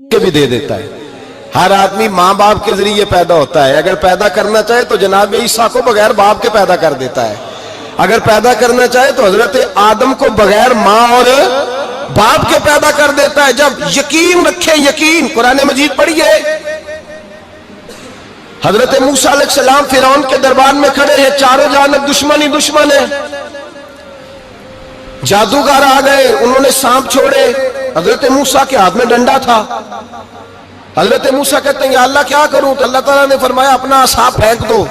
کے بھی دے دیتا ہے. ہر آدمی ماں باپ کے ذریعے پیدا ہوتا ہے. اگر پیدا کرنا چاہے تو جناب عیسیٰ کو بغیر باپ کے پیدا کر دیتا ہے. اگر پیدا کرنا چاہے تو حضرت آدم کو بغیر ماں اور باپ کے پیدا کر دیتا ہے. جب یقین رکھیں, یقین, قرآن مجید پڑھیے. حضرت موسیٰ علیہ السلام فرعون کے دربار میں کھڑے ہیں, چاروں جانب دشمن ہی دشمن ہے. جادوگر آ گئے, انہوں نے سانپ چھوڑے. حضرت موسیٰ کے ہاتھ میں ڈنڈا تھا. حضرت موسیٰ کہتے ہیں یا اللہ کیا کروں؟ تو اللہ تعالیٰ نے فرمایا اپنا عصا پھینک دو.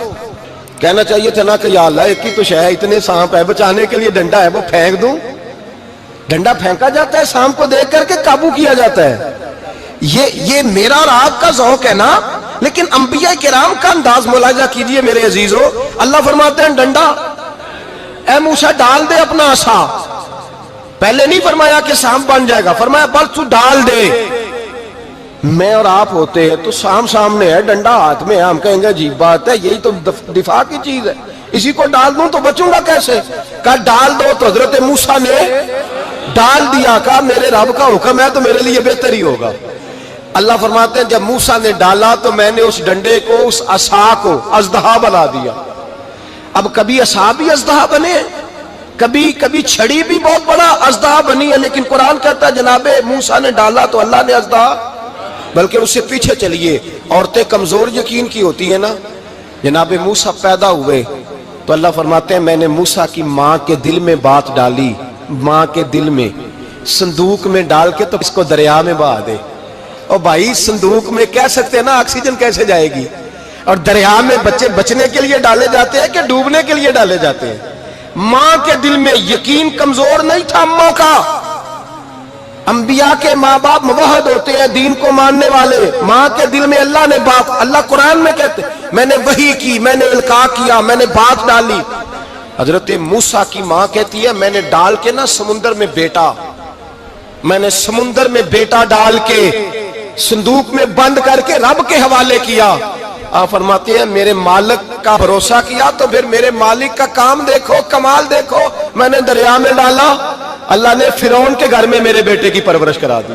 کہنا چاہیے تھا نا کہ یا اللہ ایک ہی تو شے ہے, اتنے سانپ ہے, بچانے کے لیے ڈنڈا ہے وہ پھینک دوں. ڈنڈا پھینکا جاتا ہے, سانپ کو دیکھ کر کے قابو کیا جاتا ہے. یہ میرا اور آپ کا ذوق ہے نا, لیکن انبیاء کرام کا انداز ملاحظہ کیجئے میرے عزیزو. اللہ فرماتے ہیں ڈنڈا, اے موسیٰ ڈال دے اپنا عصا. پہلے نہیں فرمایا کہ سانپ بن جائے گا, فرمایا بس تو ڈال دے. میں اور آپ ہوتے ہیں تو سانپ سامنے ہے, ڈنڈا ہاتھ میں ہے, ہم کہیں گے عجیب بات ہے, یہی تو دفاع کی چیز ہے, اسی کو ڈال دوں تو بچوں گا کیسے؟ کہا ڈال دو. تو حضرت موسیٰ نے ڈال دیا. کہا میرے رب کا حکم ہے تو میرے لیے بہتر ہی ہوگا. اللہ فرماتے ہیں جب موسیٰ نے ڈالا تو میں نے اس ڈنڈے کو, اس عصا کو اژدہا بنا دیا. اب کبھی عصا بھی اژدہا بنے, کبھی چھڑی بھی بہت بڑا اژدہا بنی ہے, لیکن قرآن کہتا ہے جناب موسیٰ نے ڈالا تو اللہ نے اژدہا. بلکہ اس سے پیچھے چلیے, عورتیں کمزور یقین کی ہوتی ہیں نا. جناب موسیٰ پیدا ہوئے تو اللہ فرماتے ہیں میں نے موسیٰ کی ماں کے دل میں بات ڈالی, ماں کے دل میں صندوق میں ڈال کے تو اس کو دریا میں بہا دے. اور بھائی صندوق میں کہہ سکتے ہیں نا آکسیجن کیسے جائے گی, اور دریا میں بچے بچنے کے لیے ڈالے جاتے ہیں کہ ڈوبنے کے لیے ڈالے جاتے ہیں. ماں کے دل میں یقین کمزور نہیں تھا اماں کا. انبیاء کے ماں باپ موحد ہوتے ہیں, دین کو ماننے والے. ماں کے دل میں اللہ نے بات, اللہ قرآن میں کہتے میں نے وحی کی, میں نے القاء کیا, میں نے بات ڈالی. حضرت موسیٰ کی ماں کہتی ہے میں نے ڈال کے نا سمندر میں بیٹا, میں نے سمندر میں بیٹا ڈال کے صندوق میں بند کر کے رب کے حوالے کیا. آپ فرماتے ہیں میرے مالک کا بھروسہ کیا تو پھر میرے مالک کا کام دیکھو, کمال دیکھو. میں نے دریا میں ڈالا, اللہ نے فرعون کے گھر میں میرے بیٹے کی پرورش کرا دی.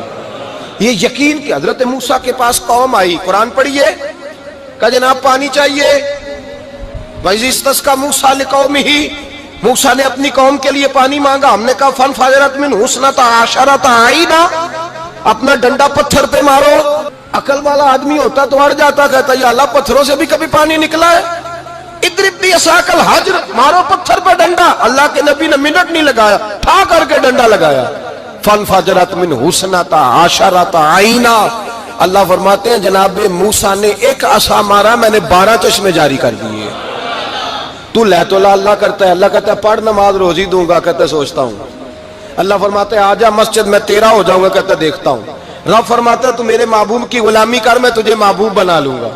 یہ یقین کہ حضرت موسیٰ کے پاس قوم آئی, قرآن پڑھیے. کہا جناب پانی چاہیے. وَإِذِ اسْتَسْقَىٰ مُوسَىٰ لِقَوْمِهِ, موسیٰ نے اپنی قوم کے لیے پانی مانگا. ہم نے کہا فَانْفَجَرَتْ مِنْهُ اثْنَتَا عَشَرَةَ عَيْنًا, اپنا ڈنڈا پتھر پہ مارو. عقل والا آدمی ہوتا تو اڑ جاتا, کہتا یا اللہ پتھروں سے بھی کبھی پانی نکلا ہے؟ اضرب بعصاک الحجر, مارو پتھر پہ ڈنڈا. اللہ کے نبی نے منٹ نہیں لگایا, ٹھا کر کے ڈنڈا لگایا. فَانْفَجَرَتْ مِنْهُ اثْنَتَا عَشَرَةَ عَيْنًا. اللہ فرماتے ہیں جناب موسیٰ نے ایک عصا مارا, میں نے 12 چشمے جاری کر دیے. تو لے تو اللہ کرتا ہے, اللہ کہتا ہے پڑھ نماز روزی دوں گا, کہتا ہے سوچتا ہوں. اللہ فرماتا ہے آجا مسجد میں تیرا ہو جاؤں گا, کہتا ہے دیکھتا ہوں. رب فرماتا ہے تو میرے محبوب کی غلامی کر, میں تجھے محبوب بنا لوں گا.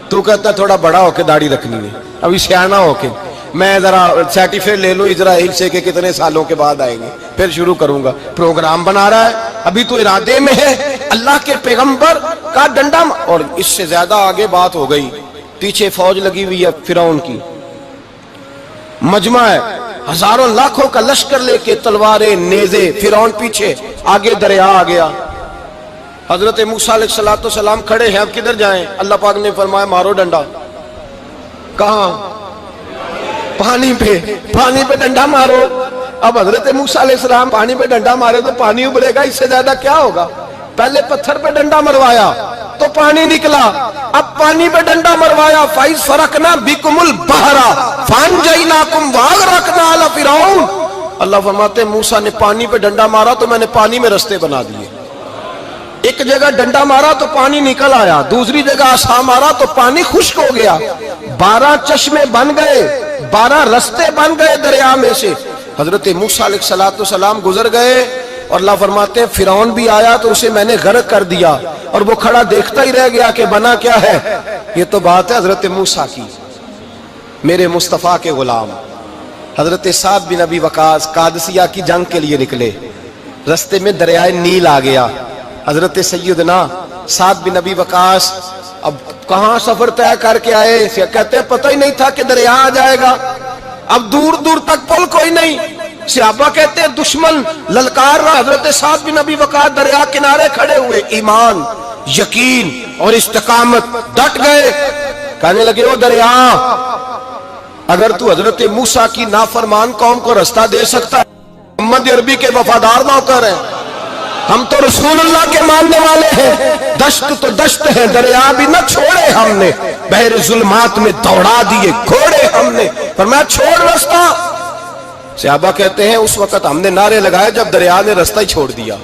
تو کہتا ہے تھوڑا بڑا ہو کے داڑھی رکھنی ہے, ابھی سیانا ہو کے میں ذرا سرٹیفکیٹ لے لوں اسرائیل سے کہ کتنے سالوں کے بعد آئیں گے, پھر شروع کروں گا. پروگرام بنا رہا ہے, ابھی تو ارادے میں ہے. اللہ کے پیغمبر کا ڈنڈا, اور اس سے زیادہ آگے بات ہو گئی. پیچھے فوج لگی ہوئی ہے فرعون کی, مجمع ہے, ہزاروں لاکھوں کا لشکر لے کے, تلواریں نیزے. فرعون پیچھے, آگے دریا آ گیا. حضرت موسیٰ علیہ السلام کھڑے ہیں, اب کدھر جائیں؟ اللہ پاک نے فرمایا مارو ڈنڈا. کہاں؟ پانی پہ ڈنڈا مارو. اب حضرت موسیٰ علیہ السلام پانی پہ ڈنڈا مارے تو پانی ابلے گا, اس سے زیادہ کیا ہوگا؟ پہلے پتھر پہ ڈنڈا مروایا تو پانی نکلا, اب پانی پہ ڈنڈا مروایا. فَإِذْ فَرَقْنَا بِكُمُ الْبَحْرَ فَأَنْجَيْنَاكُمْ وَأَغْرَقْنَا آلَ فِرْعَوْنَ. اللہ فرماتے ہیں موسیٰ نے پانی پہ ڈنڈا مارا تو میں نے پانی میں رستے بنا دیے. ایک جگہ ڈنڈا مارا تو پانی نکل آیا, دوسری جگہ عصا مارا تو پانی خشک ہو گیا. 12 چشمے بن گئے, 12 رستے بن گئے دریا میں سے. حضرت موسیٰ علیہ السلام گزر گئے, اور اللہ فرماتے ہیں فرعون بھی آیا تو اسے میں نے غرق کر دیا, اور وہ کھڑا دیکھتا ہی رہ گیا کہ بنا کیا ہے. یہ تو بات ہے حضرت موسیٰ کی. میرے مصطفیٰ کے غلام حضرت سعد بن ابی وقاص قادسیہ کی جنگ کے لیے نکلے, رستے میں دریائے نیل آ گیا. حضرت سیدنا سعد بن ابی وقاص اب کہاں سفر طے کر کے آئے, کہتے ہیں پتہ ہی نہیں تھا کہ دریا آ جائے گا. اب دور دور تک پل کوئی نہیں, صحابہ کہتے ہیں دشمن للکار رہا. حضرت سعد بن ابی وقاص دریا کنارے کھڑے ہوئے, ایمان یقین اور استقامت، ڈٹ گئے. کہنے لگے او دریا، اگر تو حضرت موسیٰ کی نافرمان قوم کو رستہ دے سکتا ہے، محمد عربی کے وفادار نوکر ہیں، ہم تو رسول اللہ کے ماننے والے ہیں، دشت تو دشت ہے، دریا بھی نہ چھوڑے ہم نے، بحر ظلمات میں دوڑا دیے گھوڑے ہم نے. فرمایا چھوڑ رستہ. صحابہ کہتے ہیں اس وقت ہم نے نعرے لگائے جب دریا نے رستہ ہی چھوڑ دیا.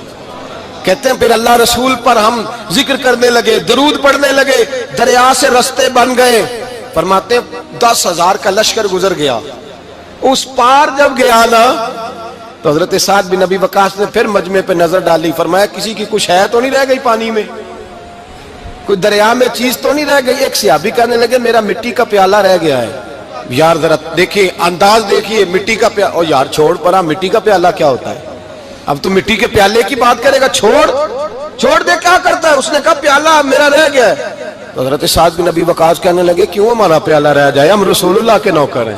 کہتے ہیں پھر اللہ رسول پر ہم ذکر کرنے لگے، درود پڑھنے لگے، دریا سے رستے بن گئے. فرماتے ہیں 10,000 کا لشکر گزر گیا. اس پار جب گیا نا تو حضرت سعد بن ابی وقاص نے پھر مجمع پہ نظر ڈالی. فرمایا کسی کی کچھ ہے تو نہیں رہ گئی پانی میں، کوئی دریا میں چیز تو نہیں رہ گئی. ایک صحابی کہنے لگے میرا مٹی کا پیالہ رہ گیا ہے. یار ذرا دیکھیے انداز دیکھیے، مٹی کا پیالہ. او یار چھوڑ پرا، مٹی کا پیالہ کیا ہوتا ہے؟ اب تو مٹی کے پیالے کی بات کرے گا، چھوڑ دے، کیا کرتا ہے؟ اس نے کہا پیالہ میرا رہ گیا ہے. تو حضرت سعد بن ابی وقاص کہنے لگے کیوں ہمارا پیالہ رہ جائے، ہم رسول اللہ کے نوکر ہیں.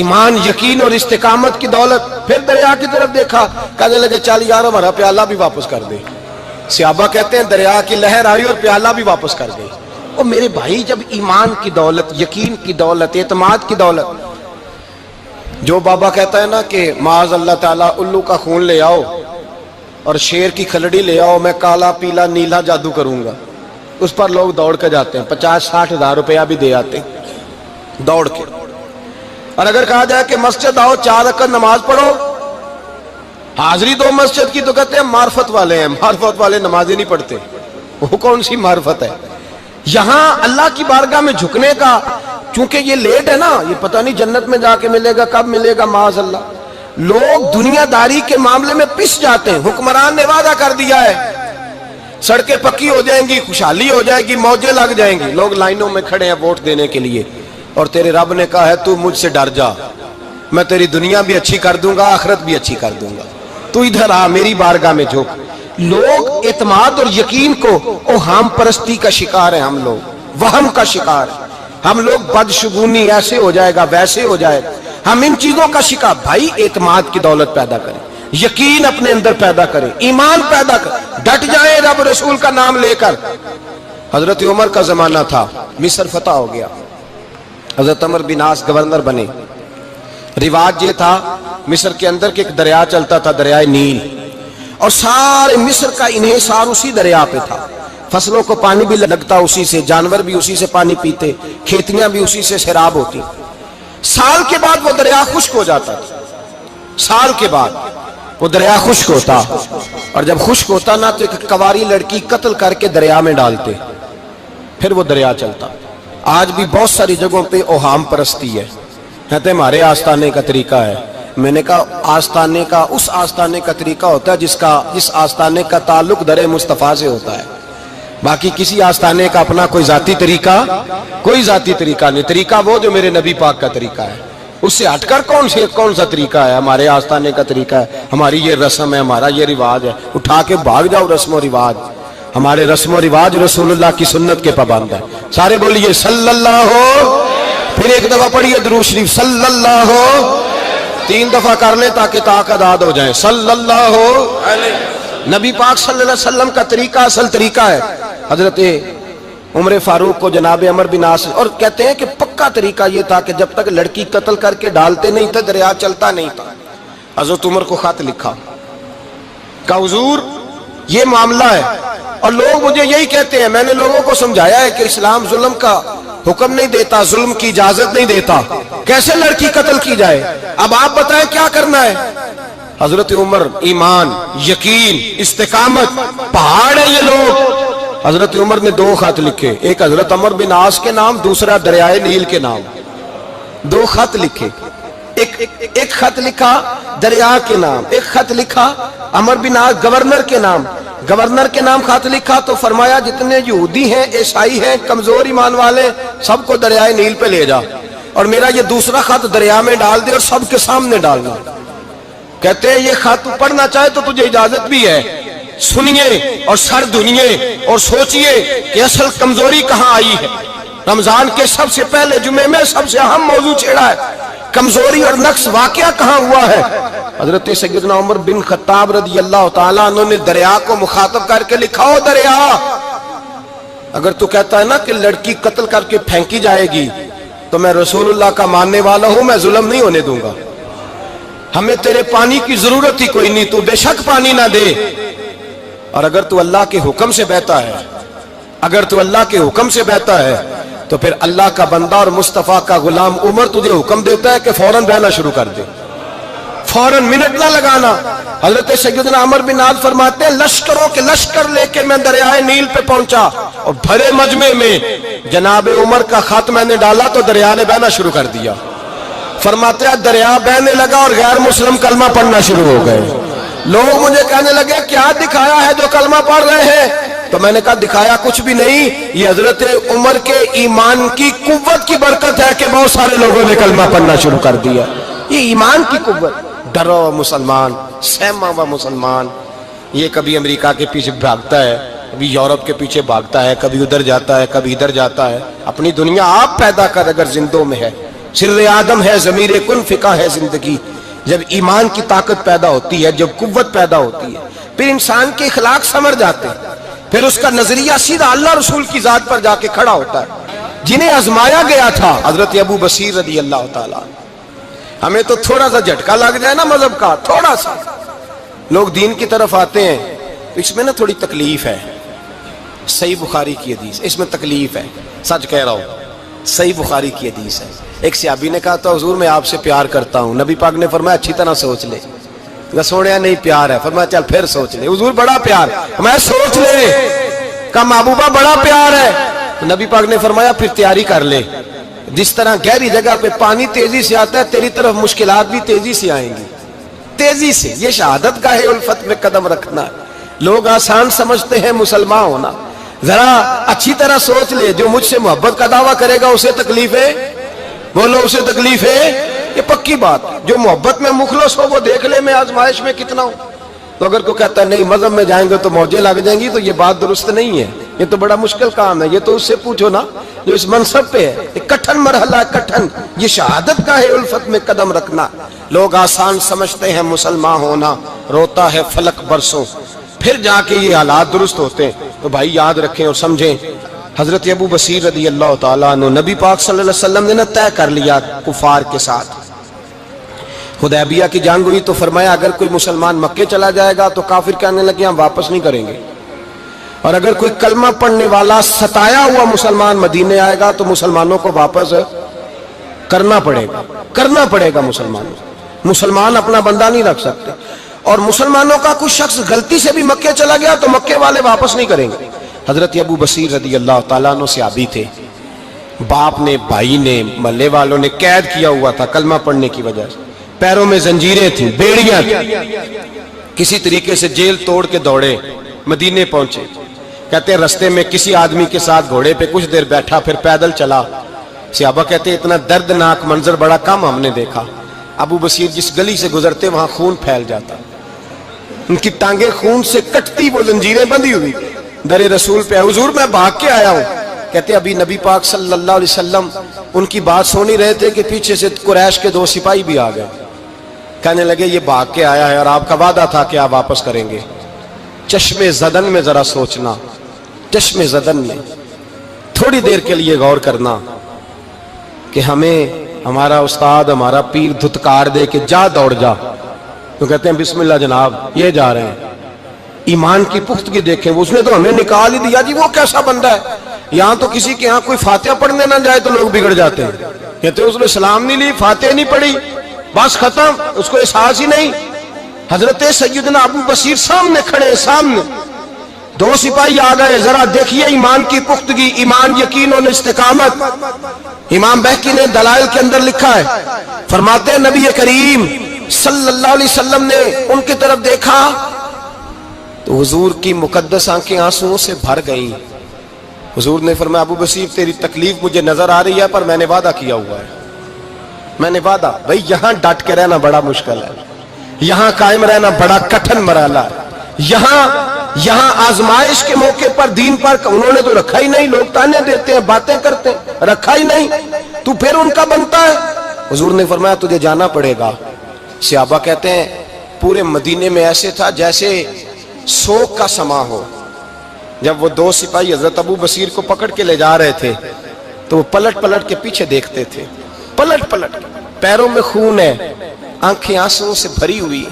ایمان، یقین اور استقامت کی دولت. پھر دریا کی طرف دیکھا، کہنے لگے چل یار ہمارا پیالہ بھی واپس کر دے. صحابہ کہتے ہیں دریا کی لہر آئی اور پیالہ بھی واپس کر گئی. اور میرے بھائی جب ایمان کی دولت، یقین کی دولت، اعتماد کی دولت، جو بابا کہتا ہے نا کہ معاذ اللہ تعالیٰ الو کا خون لے آؤ اور شیر کی کھلڑی لے آؤ، میں کالا پیلا نیلا جادو کروں گا، اس پر لوگ دوڑ کے جاتے ہیں، 50-60 ہزار روپیہ بھی دے آتے ہیں دوڑ کے. اور اگر کہا جائے کہ مسجد آؤ 4 رکعت نماز پڑھو، حاضری دو مسجد کی، تو کہتے ہیں معرفت والے ہیں. معرفت والے نمازیں نہیں پڑھتے، وہ کون سی معرفت ہے؟ یہاں اللہ کی بارگاہ میں جھکنے کا، چونکہ یہ لیٹ ہے نا، یہ پتہ نہیں جنت میں جا کے ملے گا، کب ملے گا، معاذ اللہ. لوگ دنیا داری کے معاملے میں پس جاتے ہیں. حکمران نے وعدہ کر دیا ہے سڑکیں پکی ہو جائیں گی، خوشحالی ہو جائے گی، موجیں لگ جائیں گی، لوگ لائنوں میں کھڑے ہیں ووٹ دینے کے لیے، اور تیرے رب نے کہا ہے تو مجھ سے ڈر جا، میں تیری دنیا بھی اچھی کر دوں گا، آخرت بھی اچھی کر دوں گا، تو ادھر آ میری بارگاہ میں جھک. لوگ اعتماد اور یقین کو اوہام پرستی کا شکار ہیں، ہم لوگ وہم کا شکار ہیں، ہم لوگ بدشگونی ایسے ہو جائے گا ویسے ہو جائے گا، ہم ان چیزوں کا شکار. بھائی اعتماد کی دولت پیدا کریں، یقین اپنے اندر پیدا کریں، ایمان پیدا کریں، ڈٹ جائیں رب رسول کا نام لے کر. حضرت عمر کا زمانہ تھا، مصر فتح ہو گیا، حضرت عمر بن عاص گورنر بنے. رواج یہ تھا مصر کے اندر کہ ایک دریا چلتا تھا، دریائے نیل، اور سارے مصر کا انحصار اسی دریا پہ تھا. فصلوں کو پانی بھی لگتا اسی سے، جانور بھی اسی سے پانی پیتے، کھیتیاں بھی اسی سے سیراب ہوتی. سال کے بعد وہ دریا خشک ہو جاتا تھا، سال کے بعد وہ دریا خشک ہوتا، اور جب خشک ہوتا نا تو ایک کواری لڑکی قتل کر کے دریا میں ڈالتے، پھر وہ دریا چلتا. آج بھی بہت ساری جگہوں پہ اوہام پرستی ہے، کہتے ہمارے آستانے کا طریقہ ہے. میں نے کہا آستانے کا اس آستانے کا طریقہ ہوتا ہے جس آستانے کا تعلق در مصطفیٰ سے ہوتا ہے. باقی کسی آستانے کا اپنا کوئی ذاتی طریقہ نہیں. طریقہ وہ جو میرے نبی پاک کا طریقہ ہے، اس سے ہٹ کر کون سا طریقہ ہے؟ ہمارے آستانے کا طریقہ ہے، ہماری یہ رسم ہے، ہمارا یہ رواج ہے. اٹھا کے بھاگ جاؤ رسم و رواج. ہمارے رسم و رواج رسول اللہ کی سنت کے پابند ہے. سارے بولیے صلی اللہ ہو. پھر ایک دفعہ پڑھیے درود شریف صلی اللہ ہو. 3 دفعہ کر لیں تاکہ طاقت آد ہو جائیں. صلی اللہ ہو. نبی پاک صلی اللہ علیہ وسلم کا طریقہ اصل طریقہ ہے. حضرت عمر فاروق کو جناب عمر بن عاص، اور کہتے ہیں کہ پکا طریقہ یہ تھا کہ جب تک لڑکی قتل کر کے ڈالتے نہیں تھے دریا چلتا نہیں تھا. حضرت عمر کو خط لکھا کہ حضور یہ معاملہ ہے، اور لوگ مجھے یہی کہتے ہیں. میں نے لوگوں کو سمجھایا ہے کہ اسلام ظلم کا حکم نہیں دیتا، ظلم کی اجازت نہیں دیتا، کیسے لڑکی قتل کی جائے. اب آپ بتائیں کیا کرنا ہے. حضرت عمر ایمان، یقین، استقامت، پہاڑ ہیں یہ لوگ. حضرت عمر نے 2 خط لکھے، ایک حضرت عمر بن عاص کے نام، دوسرا دریائے نیل کے نام. 2 خط لکھے، ایک خط لکھا دریا کے نام، ایک خط لکھا عمر بن عاص گورنر کے نام. گورنر کے نام خط لکھا تو فرمایا جتنے یہودی ہیں، عیسائی ہیں، کمزور ایمان والے، سب کو دریائے نیل پہ لے جا، اور میرا یہ دوسرا خط دریا میں ڈال دے اور سب کے سامنے ڈالنا. کہتے ہیں یہ خط پڑھنا چاہے تو تجھے اجازت بھی ہے، سنیے اور سر دھنیے اور سوچئے کہ اصل کمزوری کہاں آئی ہے. رمضان کے سب سے پہلے جمعے میں سب سے اہم موضوع چھیڑا ہے، کمزوری اور نقص واقعہ کہاں ہوا ہے. حضرت سیدنا عمر بن خطاب رضی اللہ تعالیٰ عنہ نے دریا کو مخاطب کر کے لکھا، ہو دریا اگر تو کہتا ہے نا کہ لڑکی قتل کر کے پھینکی جائے گی تو میں رسول اللہ کا ماننے والا ہوں، میں ظلم نہیں ہونے دوں گا، ہمیں تیرے پانی کی ضرورت ہی کوئی نہیں، تو بے شک پانی نہ دے۔ اور اگر تو اللہ کے حکم سے بہتا ہے، اگر تو اللہ کے حکم سے بہتا ہے تو پھر اللہ کا بندہ اور مصطفیٰ کا غلام عمر تجھے حکم دیتا ہے کہ فوراً بہنا شروع کر دے، فوراً منٹ نہ لگانا۔ حضرت سیدنا عمر بن عاص فرماتے ہیں لشکروں کے لشکر لے کے میں دریائے نیل پہ پہنچا اور بھرے مجمع میں جناب عمر کا خط میں نے ڈالا تو دریا نے بہنا شروع کر دیا۔ فرماتے ہیں دریا بہنے لگا اور غیر مسلم کلمہ پڑھنا شروع ہو گئے۔ لوگ مجھے کہنے لگے کیا دکھایا ہے جو کلمہ پڑھ رہے ہیں؟ تو میں نے کہا دکھایا کچھ بھی نہیں، یہ حضرت عمر کے ایمان کی قوت کی برکت ہے کہ بہت سارے لوگوں نے کلمہ پڑھنا شروع کر دیا۔ یہ ایمان کی قوت، ڈرا ہوا مسلمان، سہما ہوا مسلمان، یہ کبھی امریکہ کے پیچھے بھاگتا ہے، کبھی یورپ کے پیچھے بھاگتا ہے، کبھی ادھر جاتا ہے، کبھی ادھر جاتا ہے۔ اپنی دنیا آپ پیدا کر اگر زندوں میں ہے، سر آدم ہے، ضمیر کن فقہ ہے زندگی۔ جب ایمان کی طاقت پیدا ہوتی ہے، جب قوت پیدا ہوتی ہے، پھر انسان کے اخلاق سمر جاتے ہیں، پھر اس کا نظریہ سیدھا اللہ رسول کی ذات پر جا کے کھڑا ہوتا ہے۔ جنہیں آزمایا گیا تھا حضرت ابو بصیر رضی اللہ تعالیٰ، ہمیں تو تھوڑا سا جھٹکا لگ جائے نا مذہب کا، تھوڑا سا لوگ دین کی طرف آتے ہیں، اس میں نا تھوڑی تکلیف ہے۔ صحیح بخاری کی حدیث، اس میں تکلیف ہے، سچ کہہ رہا ہوں، صحیح بخاری کی حدیث ہے۔ ایک صحابی نے کہا تھا حضور میں آپ سے پیار کرتا ہوں، نبی پاک نے فرمایا اچھی طرح سوچ لے۔ سوڑیا نہیں پیار ہے، فرمایا چل پھر سوچ لے۔ حضور بڑا پیار، میں سوچ لے۔ کہا محبوبہ بڑا پیار ہے، نبی پاک نے فرمایا پھر تیاری کر لے، جس طرح گہری جگہ پہ پانی تیزی سے آتا ہے تیری طرف مشکلات بھی تیزی سے آئیں گی، تیزی سے۔ یہ شہادت گاہ الفت میں قدم رکھنا۔ لوگ آسان سمجھتے ہیں مسلمان ہونا، ذرا اچھی طرح سوچ لے، جو مجھ سے محبت کا دعویٰ کرے گا اسے تکلیف ہے، بولو اسے تکلیف ہے، یہ پکی بات۔ جو محبت میں مخلص ہو وہ دیکھ لے میں آزمائش میں کتنا ہوں۔ تو اگر کوئی کہتا ہے نہیں مذہب میں جائیں گے تو موجیں لگ جائیں گی، تو یہ بات درست نہیں ہے، یہ تو بڑا مشکل کام ہے۔ یہ تو اس سے پوچھو نا جو اس منصب پہ ہے، یہ کٹھن مرحلہ ہے، کٹھن۔ یہ شہادت کا ہے الفت میں قدم رکھنا۔ لوگ آسان سمجھتے ہیں مسلمان ہونا، روتا ہے فلک برسوں، پھر جا کے یہ حالات درست ہوتے ہیں۔ تو بھائی یاد رکھیں اور سمجھیں، حضرت ابو بصیر رضی اللہ تعالیٰ عنہ، نبی پاک صلی اللہ علیہ وسلم نے طے کر لیا کفار کے ساتھ، حدیبیہ کی جنگ ہوئی تو فرمایا اگر کوئی مسلمان مکے چلا جائے گا تو کافر کہنے لگے ہم واپس نہیں کریں گے، اور اگر کوئی کلمہ پڑھنے والا ستایا ہوا مسلمان مدینے آئے گا تو مسلمانوں کو واپس کرنا پڑے گا مسلمان اپنا بندہ نہیں رکھ سکتے۔ اور مسلمانوں کا کوئی شخص غلطی سے بھی مکے چلا گیا تو مکے والے واپس نہیں کریں گے۔ حضرت ابو بصیر رضی اللہ تعالیٰ عنہ صحابی تھے، باپ نے، بھائی نے، محلے والوں نے قید کیا ہوا تھا کلمہ پڑھنے کی وجہ سے، پیروں میں زنجیریں تھیں، بیڑیاں تھیں، کسی طریقے سے جیل توڑ کے دوڑے مدینے پہنچے۔ کہتے ہیں رستے میں کسی آدمی کے ساتھ گھوڑے پہ کچھ دیر بیٹھا پھر پیدل چلا۔ صحابہ کہتے ہیں اتنا دردناک منظر بڑا کم ہم نے دیکھا۔ ابو بصیر جس گلی سے گزرتے وہاں خون پھیل جاتا، ان کی ٹانگیں خون سے کٹتی، وہ زنجیریں بندھی ہوئی، در رسول پہ حضور میں بھاگ کے آیا ہوں۔ کہتے ابھی نبی پاک صلی اللہ علیہ وسلم ان کی بات سن ہی رہے تھے کہ پیچھے سے قریش کے 2 سپاہی بھی آ گئے، کہنے لگے یہ بھاگ کے آیا ہے اور آپ کا وعدہ تھا کہ آپ واپس کریں گے۔ چشم زدن میں ذرا سوچنا، چشم زدن میں تھوڑی دیر کے لیے غور کرنا کہ ہمیں ہمارا استاد، ہمارا پیر دھتکار دے کہ جا دوڑ جا، تو کہتے ہیں بسم اللہ جناب یہ جا رہے ہیں۔ ایمان کی پختگی دیکھیں، اس نے تو ہمیں نکال ہی دیا جی، وہ کیسا بندہ ہے۔ یہاں تو کسی کے یہاں کوئی فاتحہ پڑھنے نہ جائے تو لوگ بگڑ جاتے ہیں، کہتے ہیں اس نے سلام نہیں لی، فاتحہ نہیں پڑھی، بس ختم، اس کو احساس ہی نہیں۔ حضرت سیدنا ابو بصیر سامنے کھڑے، سامنے 2 سپاہی آ گئے، ذرا دیکھیے ایمان کی پختگی، ایمان، یقین اور استقامت۔ امام بہقی نے دلائل کے اندر لکھا ہے، فرماتے ہیں نبی کریم صلی اللہ علیہ وسلم نے ان کی طرف دیکھا تو حضور کی مقدس آنکھیں آنسوؤں سے بھر گئیں۔ حضور نے فرمایا ابو بصیر تیری تکلیف مجھے نظر آ رہی ہے پر میں نے وعدہ کیا ہوا ہے، میں نے وعدہ۔ بھائی یہاں ڈٹ کے رہنا بڑا مشکل ہے، یہاں قائم رہنا بڑا کٹھن مرحلہ ہے۔ یہاں آزمائش کے موقع پر دین پر انہوں نے تو رکھا ہی نہیں، لوگ تانے دیتے ہیں، باتیں کرتے ہیں، رکھا ہی نہیں، تو پھر ان کا بنتا ہے۔ حضور نے فرمایا تجھے جانا پڑے گا۔ صحابہ کہتے ہیں پورے مدینے میں ایسے تھا جیسے سوگ کا سما ہو، جب وہ دو سپاہی حضرت ابو بصیر کو پکڑ کے لے جا رہے تھے تو وہ پلٹ پلٹ کے پیچھے دیکھتے تھے، پلٹ پلٹ کے، پیروں میں خون ہے، آنکھیں آنسوں سے بھری ہوئی۔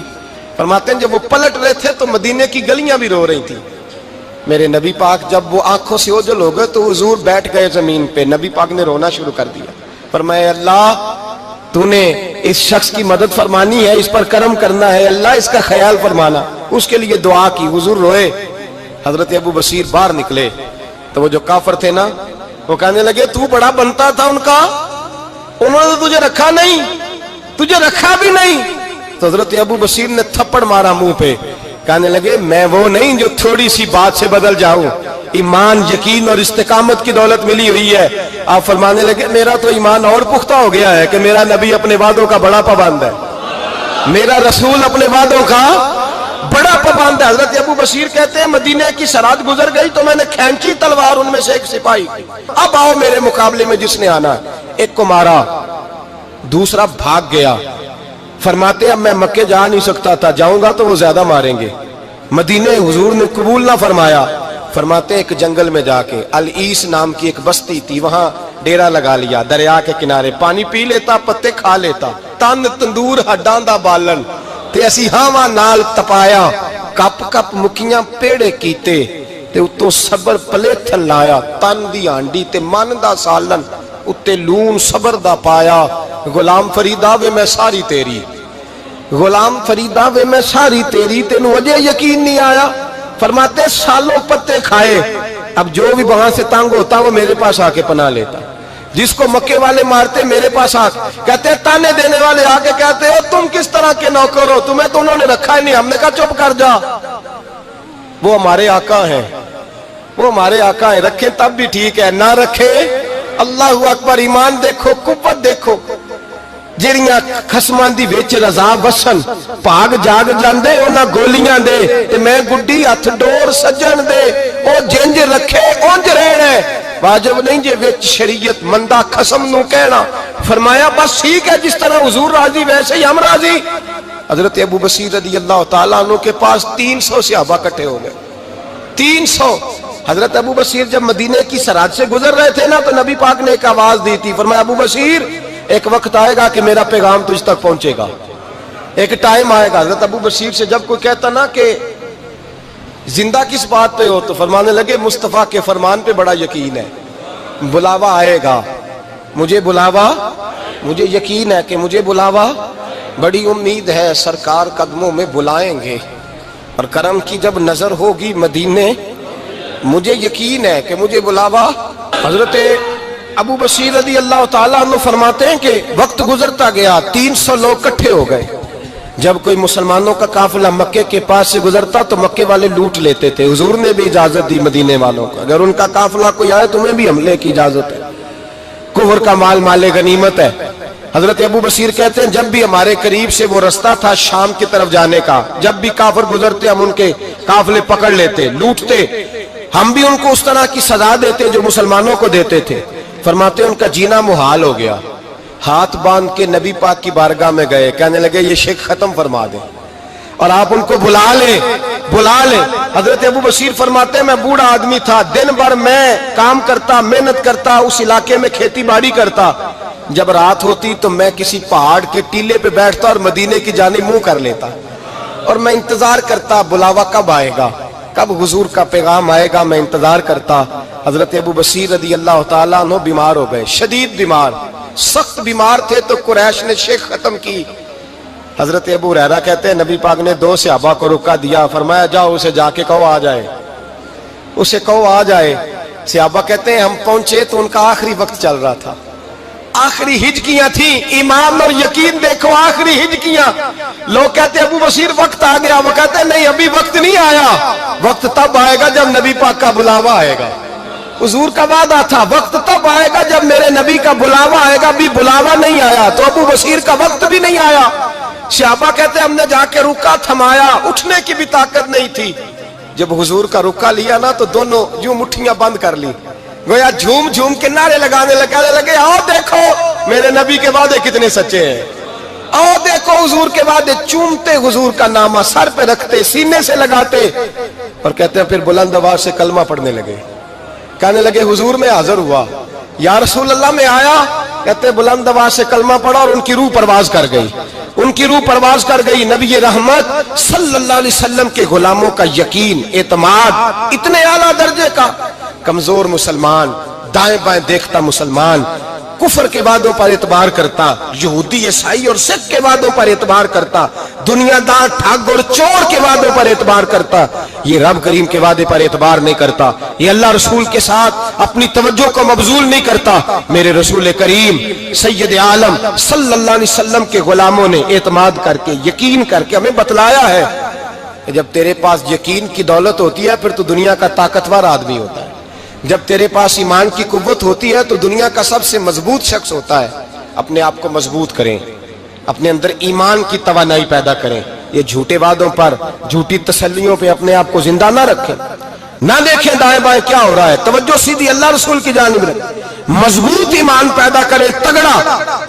فرماتے ہیں جب وہ پلٹ رہے تھے تو مدینے کی گلیاں بھی رو رہی تھیں۔ میرے نبی پاک جب وہ آنکھوں سے اوجھل ہو گئے تو حضور بیٹھ گئے زمین پہ، نبی پاک نے رونا شروع کر دیا۔ فرمایا اللہ تو نے اس شخص کی مدد فرمانی ہے، اس پر کرم کرنا ہے، اللہ اس کا خیال فرمانا، اس کے لیے دعا کی، حضور روئے۔ حضرت ابو بصیر باہر نکلے تو وہ جو کافر تھے نا وہ کہنے لگے تو بڑا بنتا تھا ان کا، انہوں نے تجھے رکھا نہیں، تجھے رکھا بھی نہیں۔ تو حضرت ابو بصیر نے تھپڑ مارا منہ پہ، کہنے لگے میں وہ نہیں جو تھوڑی سی بات سے بدل جاؤں، ایمان یقین اور استقامت کی دولت ملی ہوئی ہے۔ آپ فرمانے لگے میرا تو ایمان اور پختہ ہو گیا ہے کہ میرا نبی اپنے وعدوں کا بڑا پابند ہے، میرا رسول اپنے وعدوں کا بڑا پابند ہے۔ حضرت ابو بصیر کہتے ہیں مدینے کی سرحد گزر گئی تو میں نے کھینچی تلوار ان میں سے ایک سپاہی، اب آؤ میرے مقابلے میں جس نے آنا ہے۔ ایک کو مارا، دوسرا بھاگ گیا۔ فرماتے ہیں اب میں مکے جا نہیں سکتا تھا، جاؤں گا تو وہ زیادہ ماریں گے، مدینے حضور نے قبول نہ فرمایا۔ فرماتے ہیں ایک جنگل میں جا کے العیس نام کی ایک بستی تھی، وہاں ڈیرا لگا لیا، دریا کے کنارے، پانی پی لیتا، پتے کھا لیتا، تن تندور ہڈاں دا بالن تے اسی ہاواں نال تپایا، کپ کپ مکیاں پیڑے کیتے تے اتوں صبر پلیتھن لایا، تن دی ہانڈی تے من دا سالن اتے لون صبر دا پایا۔ غلام فریدا وے میں ساری تیری، غلام فریدا وے میں ساری تیری، تینوں وجہ یقین نہیں آیا۔ فرماتے سالوں پتے کھائے، اب جو بھی وہاں سے تنگ ہوتا وہ میرے پاس آ کے پناہ لیتا، جس کو مکے والے مارتے میرے پاس آ کے کہتے تانے دینے والے آ کے کہتے ہو تم کس طرح کے نوکر ہو، تمہیں تو انہوں نے رکھا ہی نہیں۔ ہم نے کہا چپ کر جا، وہ ہمارے آقا ہیں، وہ ہمارے آقا ہیں، رکھیں تب بھی ٹھیک ہے، نہ رکھے اللہ اکبر۔ ایمان دیکھو، قوت دیکھو، جیڑیاں خسمان دی وچ رضا وسن پاگ جاگ جاندے انہاں گولیاں دے تے میں گڈی ہتھ ڈور سجن دے، او جنج رکھے اونج رہنا ہے، واجب نہیں جے وچ شریعت مندہ قسم نو کہنا۔ فرمایا بس ٹھیک ہے، جس طرح حضور راضی ویسے ہی ہم راضی۔ حضرت ابو بصیر رضی اللہ تعالیٰ عنہ کے پاس 300 صحابہ کٹھے ہو گئے، 300۔ حضرت ابو بصیر جب مدینے کی سرحد سے گزر رہے تھے نا تو نبی پاک نے ایک آواز دی تھی، فرمایا ابو بصیر ایک وقت آئے گا کہ میرا پیغام تجھ تک پہنچے گا، ایک ٹائم آئے گا۔ حضرت ابو بصیر سے جب کوئی کہتا نا کہ زندہ کس بات پہ ہو تو فرمانے لگے مصطفیٰ کے فرمان پہ بڑا یقین ہے، بلاوا آئے گا، مجھے بلاوا، مجھے یقین ہے کہ مجھے بلاوا، بڑی امید ہے سرکار قدموں میں بلائیں گے، اور کرم کی جب نظر ہوگی مدینے، مجھے یقین ہے کہ مجھے بلاوا۔ حضرت ابو بصیر رضی اللہ تعالیٰ عنہ فرماتے ہیں کہ وقت گزرتا گیا، 300 لوگ کٹھے ہو گئے۔ جب کوئی مسلمانوں کا قافلہ مکے کے پاس سے گزرتا تو مکے والے لوٹ لیتے تھے، حضور نے بھی اجازت دی مدینے والوں کو، اگر ان کا قافلہ کوئی آئے تمہیں بھی حملے کی اجازت ہے، کفر کا مال مال غنیمت ہے۔ حضرت ابو بصیر کہتے ہیں جب بھی ہمارے قریب سے وہ رستہ تھا شام کی طرف جانے کا، جب بھی کافر گزرتے ہم ان کے قافلے پکڑ لیتے، لوٹتے، ہم بھی ان کو اس طرح کی سزا دیتے جو مسلمانوں کو دیتے تھے۔ فرماتے ہیں ان کا جینا محال ہو گیا، ہاتھ باندھ کے نبی پاک کی بارگاہ میں گئے، کہنے لگے یہ شرک ختم فرما دیں اور آپ ان کو بلا لیں، بلا لیں۔ حضرت ابو بصیر فرماتے ہیں میں بوڑھا آدمی تھا، دن بھر میں کام کرتا، محنت کرتا، اس علاقے میں کھیتی باڑی کرتا، جب رات ہوتی تو میں کسی پہاڑ کے ٹیلے پہ بیٹھتا اور مدینے کی جانب منہ کر لیتا اور میں انتظار کرتا بلاوا کب آئے گا، کب حضور کا پیغام آئے گا، میں انتظار کرتا۔ حضرت ابو بصیر رضی اللہ تعالیٰ عنہ بیمار ہو گئے، شدید بیمار، سخت بیمار تھے تو قریش نے شیخ ختم کی۔ حضرت ابو ہریرہ کہتے ہیں نبی پاک نے 2 صحابہ کو رکا دیا، فرمایا جاؤ اسے جا کے کہو آ جائے، اسے کہو آ جائے۔ صحابہ کہتے ہیں ہم پہنچے تو ان کا آخری وقت چل رہا تھا، آخری ہجکیاں تھیں، ایمان اور یقین دیکھو، آخری ہجکیاں۔ لوگ کہتے ہیں ابو بصیر وقت آ گیا، وہ کہتے ہیں نہیں ابھی وقت نہیں آیا، وقت تب آئے گا جب نبی پاک کا بلاوا آئے گا، حضور کا وعدہ تھا وقت تب آئے گا جب میرے نبی کا بلاوا آئے گا، ابھی بلاوا نہیں آیا تو ابو بصیر کا وقت بھی نہیں آیا۔ صحابہ کہتے ہیں ہم نے جا کے رکا، تھمایا، اٹھنے کی بھی طاقت نہیں تھی۔ جب حضور کا رکا لیا نا تو دونوں یوں مٹھیاں بند کر لی، گویا جھوم جھوم کے نعرے لگانے لگے آؤ دیکھو میرے نبی کے وعدے کتنے سچے ہیں، آؤ دیکھو حضور کے وعدے، چومتے حضور کا نامہ، سر پہ رکھتے، سینے سے لگاتے۔ اور کہتے ہیں پھر بلند آواز سے کلمہ پڑھنے لگے. کہنے لگے حضور میں حاضر ہوا, یا رسول اللہ میں آیا. کہتے ہیں بلند آواز سے کلمہ پڑھا اور ان کی روح پرواز کر گئی, ان کی روح پرواز کر گئی. نبی رحمت صلی اللہ علیہ وسلم کے غلاموں کا یقین, اعتماد اتنے اعلیٰ درجے کا. کمزور مسلمان, دائیں بائیں دیکھتا مسلمان, کفر کے وعدوں پر اعتبار کرتا, یہودی عیسائی اور سکھ کے وعدوں پر اعتبار کرتا, دنیا دار ٹھگ اور چور کے وعدوں پر اعتبار کرتا, یہ رب کریم کے وعدے پر اعتبار نہیں کرتا, یہ اللہ رسول کے ساتھ اپنی توجہ کو مبذول نہیں کرتا. میرے رسول کریم سید عالم صلی اللہ علیہ وسلم کے غلاموں نے اعتماد کر کے, یقین کر کے ہمیں بتلایا ہے کہ جب تیرے پاس یقین کی دولت ہوتی ہے پھر تو دنیا کا طاقتور آدمی ہوتا ہے. جب تیرے پاس ایمان کی قوت ہوتی ہے تو دنیا کا سب سے مضبوط شخص ہوتا ہے. اپنے آپ کو مضبوط کریں, اپنے اندر ایمان کی توانائی پیدا کریں. یہ جھوٹے وعدوں پر, جھوٹی تسلیوں پہ اپنے آپ کو زندہ نہ رکھیں, نہ دیکھیں دائیں بائیں کیا ہو رہا ہے, توجہ سیدھی اللہ رسول کی جانب رکھیں. مضبوط ایمان پیدا کریں, تگڑا,